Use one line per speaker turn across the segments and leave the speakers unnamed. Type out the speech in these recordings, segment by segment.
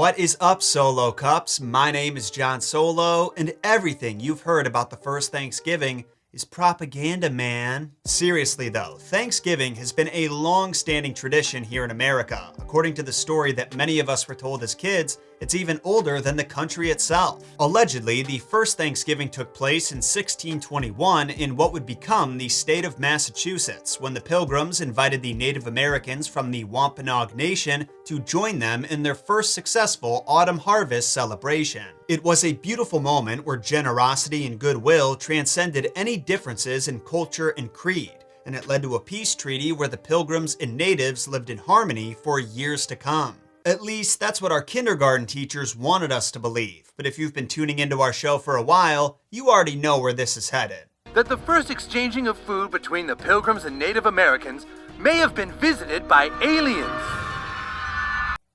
What is up, Solo Cups? My name is John Solo, and everything you've heard about the first Thanksgiving is propaganda, man. Seriously though, Thanksgiving has been a long-standing tradition here in America. According to the story that many of us were told as kids, it's even older than the country itself. Allegedly, the first Thanksgiving took place in 1621 in what would become the state of Massachusetts, when the Pilgrims invited the Native Americans from the Wampanoag Nation to join them in their first successful autumn harvest celebration. It was a beautiful moment where generosity and goodwill transcended any differences in culture and creed, and it led to a peace treaty where the Pilgrims and natives lived in harmony for years to come. At least, that's what our kindergarten teachers wanted us to believe. But if you've been tuning into our show for a while, you already know where this is headed.
That the first exchanging of food between the Pilgrims and Native Americans may have been visited by aliens.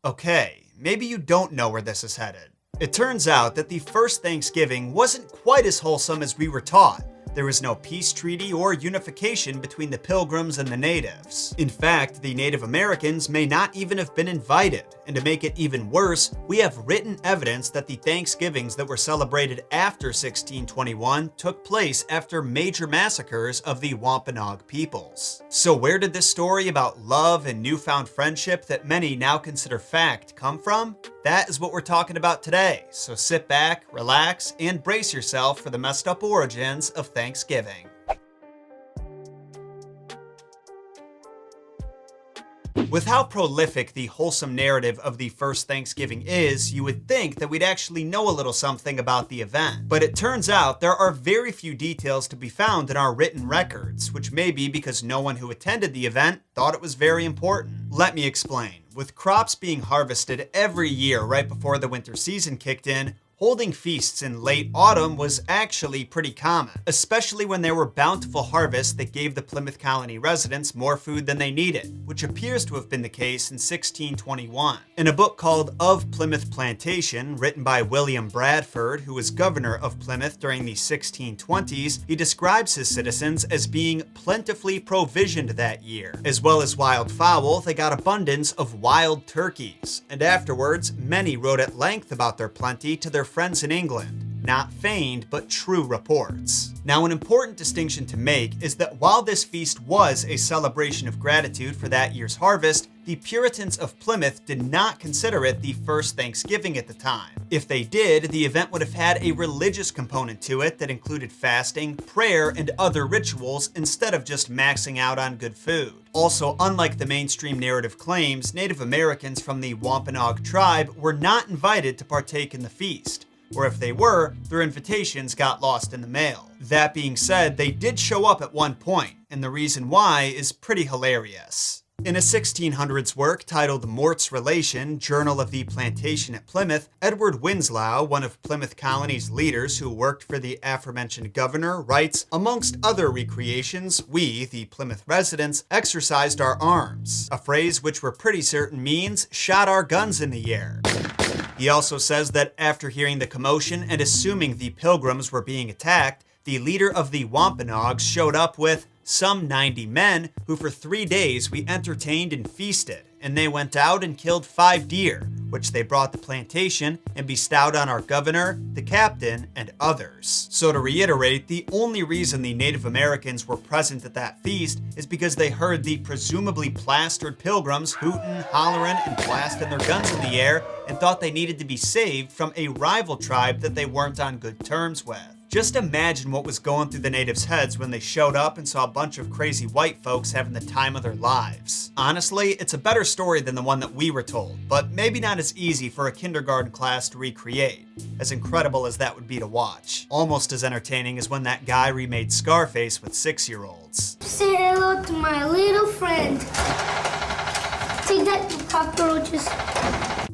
Okay, maybe you don't know where this is headed. It turns out that the first Thanksgiving wasn't quite as wholesome as we were taught. There was no peace treaty or unification between the Pilgrims and the natives. In fact, the Native Americans may not even have been invited. And to make it even worse, we have written evidence that the Thanksgivings that were celebrated after 1621 took place after major massacres of the Wampanoag peoples. So where did this story about love and newfound friendship that many now consider fact come from? That is what we're talking about today. So sit back, relax, and brace yourself for the messed up origins of Thanksgiving. With how prolific the wholesome narrative of the first Thanksgiving is, you would think that we'd actually know a little something about the event. But it turns out there are very few details to be found in our written records, which may be because no one who attended the event thought it was very important. Let me explain. With crops being harvested every year right before the winter season kicked in, holding feasts in late autumn was actually pretty common, especially when there were bountiful harvests that gave the Plymouth Colony residents more food than they needed, which appears to have been the case in 1621. In a book called Of Plymouth Plantation, written by William Bradford, who was governor of Plymouth during the 1620s, he describes his citizens as being plentifully provisioned that year. As well as wild fowl, they got abundance of wild turkeys, and afterwards, many wrote at length about their plenty to their friends in England. Not feigned, but true reports. Now, an important distinction to make is that while this feast was a celebration of gratitude for that year's harvest, the Puritans of Plymouth did not consider it the first Thanksgiving at the time. If they did, the event would have had a religious component to it that included fasting, prayer, and other rituals instead of just maxing out on good food. Also, unlike the mainstream narrative claims, Native Americans from the Wampanoag tribe were not invited to partake in the feast. Or if they were, their invitations got lost in the mail. That being said, they did show up at one point, and the reason why is pretty hilarious. In a 1600s work titled Mort's Relation, Journal of the Plantation at Plymouth, Edward Winslow, one of Plymouth Colony's leaders who worked for the aforementioned governor, writes, "Amongst other recreations, we, the Plymouth residents, exercised our arms," a phrase which we're pretty certain means shot our guns in the air. He also says that after hearing the commotion and assuming the Pilgrims were being attacked, the leader of the Wampanoags showed up with some 90 men who for 3 days we entertained and feasted, and they went out and killed 5 deer, which they brought the plantation and bestowed on our governor, the captain, and others. So to reiterate, the only reason the Native Americans were present at that feast is because they heard the presumably plastered Pilgrims hooting, hollering, and blasting their guns in the air and thought they needed to be saved from a rival tribe that they weren't on good terms with. Just imagine what was going through the natives' heads when they showed up and saw a bunch of crazy white folks having the time of their lives. Honestly, it's a better story than the one that we were told, but maybe not as easy for a kindergarten class to recreate, as incredible as that would be to watch. Almost as entertaining as when that guy remade Scarface with 6-year-olds.
Say hello to my little friend. Take that, you cockroaches.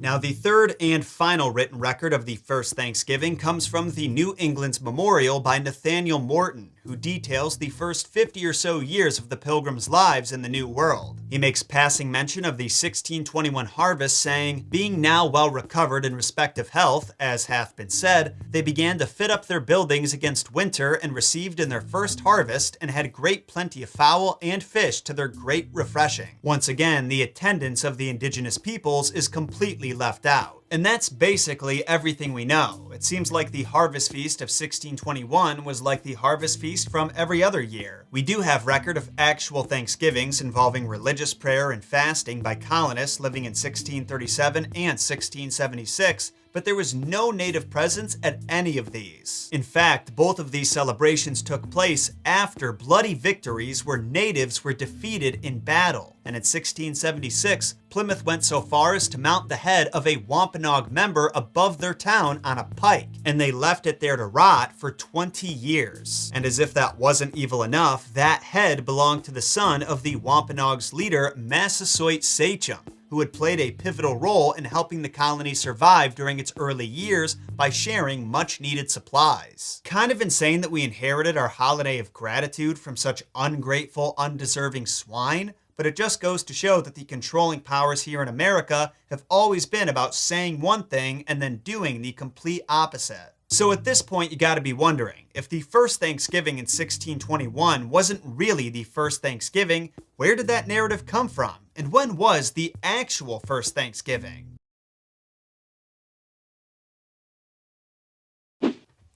Now, the third and final written record of the first Thanksgiving comes from the New England's Memorial by Nathaniel Morton, who details the first 50 or so years of the Pilgrims' lives in the New World. He makes passing mention of the 1621 harvest, saying, "Being now well recovered in respect of health, as hath been said, they began to fit up their buildings against winter, and received in their first harvest, and had great plenty of fowl and fish to their great refreshing." Once again, the attendance of the indigenous peoples is completely left out. And that's basically everything we know. It seems like the Harvest Feast of 1621 was like the Harvest Feast from every other year. We do have record of actual Thanksgivings involving religious prayer and fasting by colonists living in 1637 and 1676, but there was no native presence at any of these. In fact, both of these celebrations took place after bloody victories where natives were defeated in battle. And in 1676, Plymouth went so far as to mount the head of a Wampanoag member above their town on a pike, and they left it there to rot for 20 years. And as if that wasn't evil enough, that head belonged to the son of the Wampanoag's leader, Massasoit Sachem, who had played a pivotal role in helping the colony survive during its early years by sharing much-needed supplies. Kind of insane that we inherited our holiday of gratitude from such ungrateful, undeserving swine, but it just goes to show that the controlling powers here in America have always been about saying one thing and then doing the complete opposite. So at this point, you gotta be wondering, if the first Thanksgiving in 1621 wasn't really the first Thanksgiving, where did that narrative come from? And when was the actual first Thanksgiving?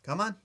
Come on.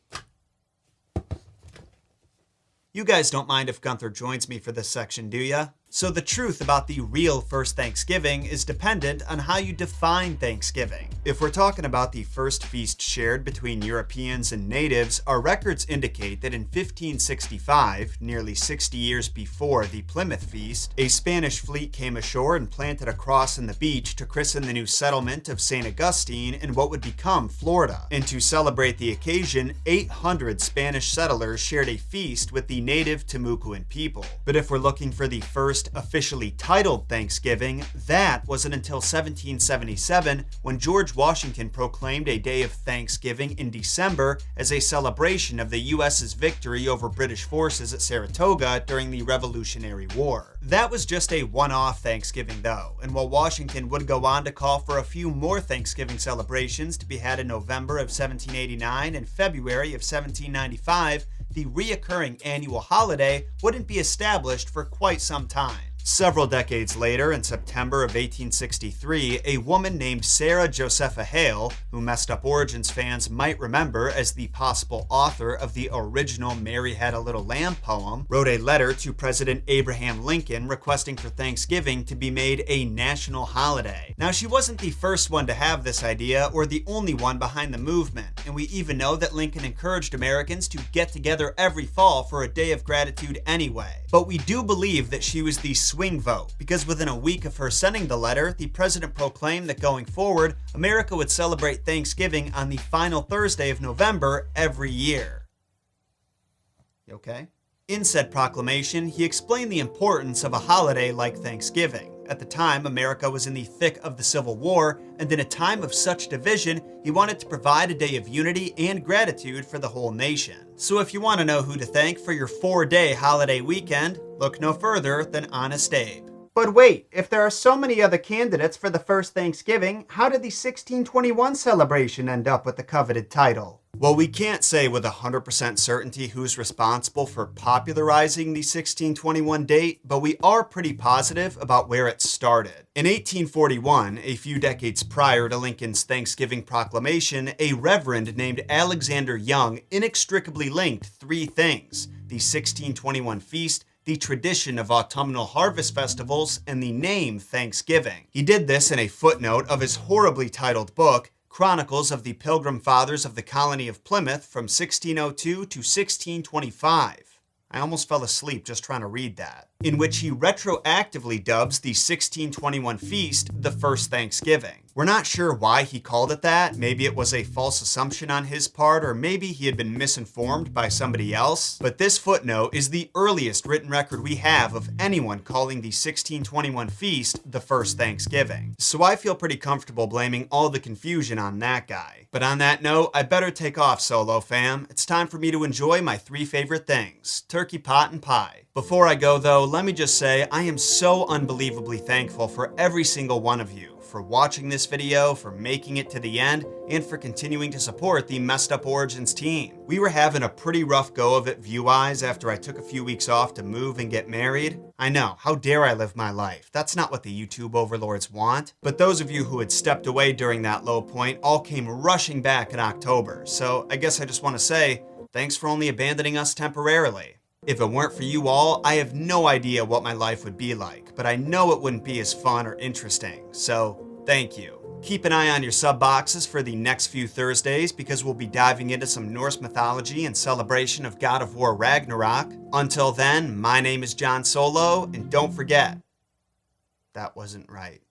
You guys don't mind if Gunther joins me for this section, do ya? So the truth about the real first Thanksgiving is dependent on how you define Thanksgiving. If we're talking about the first feast shared between Europeans and natives, our records indicate that in 1565, nearly 60 years before the Plymouth Feast, a Spanish fleet came ashore and planted a cross on the beach to christen the new settlement of St. Augustine in what would become Florida. And to celebrate the occasion, 800 Spanish settlers shared a feast with the native Timucuan people. But if we're looking for the first officially titled Thanksgiving, that wasn't until 1777 when George Washington proclaimed a day of Thanksgiving in December as a celebration of the US's victory over British forces at Saratoga during the Revolutionary War. That was just a one-off Thanksgiving though, and while Washington would go on to call for a few more Thanksgiving celebrations to be had in November of 1789 and February of 1795, the reoccurring annual holiday wouldn't be established for quite some time. Several decades later, in September of 1863, a woman named Sarah Josepha Hale, who Messed Up Origins fans might remember as the possible author of the original Mary Had a Little Lamb poem, wrote a letter to President Abraham Lincoln requesting for Thanksgiving to be made a national holiday. Now, she wasn't the first one to have this idea or the only one behind the movement, and we even know that Lincoln encouraged Americans to get together every fall for a day of gratitude anyway. But we do believe that she was the swing vote, because within a week of her sending the letter, the president proclaimed that going forward, America would celebrate Thanksgiving on the final Thursday of November every year. You okay? In said proclamation, he explained the importance of a holiday like Thanksgiving. At the time, America was in the thick of the Civil War, and in a time of such division, he wanted to provide a day of unity and gratitude for the whole nation. So if you want to know who to thank for your 4-day holiday weekend, look no further than Honest Abe. But wait, if there are so many other candidates for the first Thanksgiving, how did the 1621 celebration end up with the coveted title? Well, we can't say with 100% certainty who's responsible for popularizing the 1621 date, but we are pretty positive about where it started. In 1841, a few decades prior to Lincoln's Thanksgiving proclamation, a reverend named Alexander Young inextricably linked three things: the 1621 feast, the tradition of autumnal harvest festivals, and the name Thanksgiving. He did this in a footnote of his horribly titled book, Chronicles of the Pilgrim Fathers of the Colony of Plymouth from 1602 to 1625. I almost fell asleep just trying to read that. In which he retroactively dubs the 1621 feast the first Thanksgiving. We're not sure why he called it that. Maybe it was a false assumption on his part, or maybe he had been misinformed by somebody else. But this footnote is the earliest written record we have of anyone calling the 1621 feast the first Thanksgiving. So I feel pretty comfortable blaming all the confusion on that guy. But on that note, I better take off, Solo fam. It's time for me to enjoy my 3 favorite things: turkey, pot, and pie. Before I go though, let me just say, I am so unbelievably thankful for every single one of you for watching this video, for making it to the end, and for continuing to support the Messed Up Origins team. We were having a pretty rough go of it view-wise after I took a few weeks off to move and get married. I know, how dare I live my life? That's not what the YouTube overlords want. But those of you who had stepped away during that low point all came rushing back in October, so I guess I just want to say, thanks for only abandoning us temporarily. If it weren't for you all, I have no idea what my life would be like, but I know it wouldn't be as fun or interesting, so thank you. Keep an eye on your sub boxes for the next few Thursdays because we'll be diving into some Norse mythology in celebration of God of War Ragnarok. Until then, my name is John Solo, and don't forget, that wasn't right.